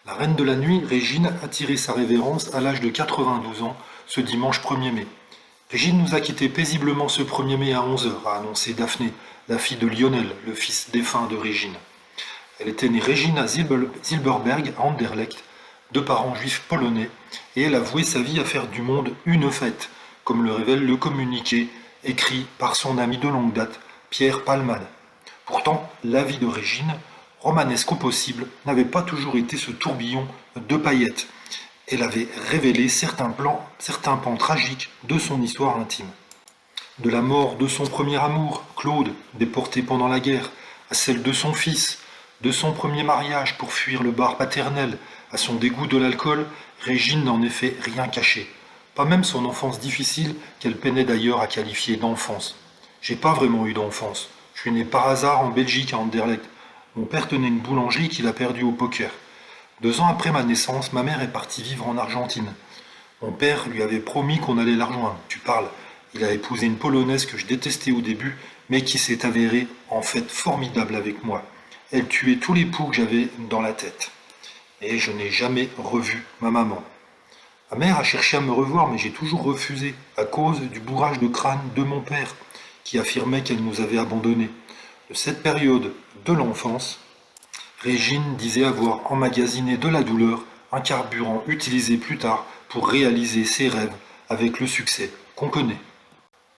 La reine de la nuit, Régine, a tiré sa révérence à l'âge de 92 ans ce dimanche 1er mai. Régine nous a quittés paisiblement ce 1er mai à 11 heures, a annoncé Daphné, la fille de Lionel, le fils défunt de Régine. Elle était née Regina Zilberberg à Anderlecht, de parents juifs polonais, et elle a voué sa vie à faire du monde une fête, comme le révèle le communiqué écrit par son ami de longue date, Pierre Palmade. Pourtant, la vie de Régine, romanesque au possible, n'avait pas toujours été ce tourbillon de paillettes. Elle avait révélé certains pans tragiques de son histoire intime. De la mort de son premier amour, Claude, déporté pendant la guerre, à celle de son fils, de son premier mariage pour fuir le bar paternel, à son dégoût de l'alcool, Régine n'en est fait rien caché. Pas même son enfance difficile, qu'elle peinait d'ailleurs à qualifier d'enfance. J'ai pas vraiment eu d'enfance. Je suis né par hasard en Belgique à Anderlecht. Mon père tenait une boulangerie qu'il a perdue au poker. 2 ans après ma naissance, ma mère est partie vivre en Argentine. Mon père lui avait promis qu'on allait la rejoindre. Tu parles. Il a épousé une Polonaise que je détestais au début, mais qui s'est avérée en fait formidable avec moi. Elle tuait tous les poux que j'avais dans la tête. Et je n'ai jamais revu ma maman. Ma mère a cherché à me revoir, mais j'ai toujours refusé, à cause du bourrage de crâne de mon père, qui affirmait qu'elle nous avait abandonnés. De cette période de l'enfance, Régine disait avoir emmagasiné de la douleur, un carburant utilisé plus tard pour réaliser ses rêves avec le succès qu'on connaît.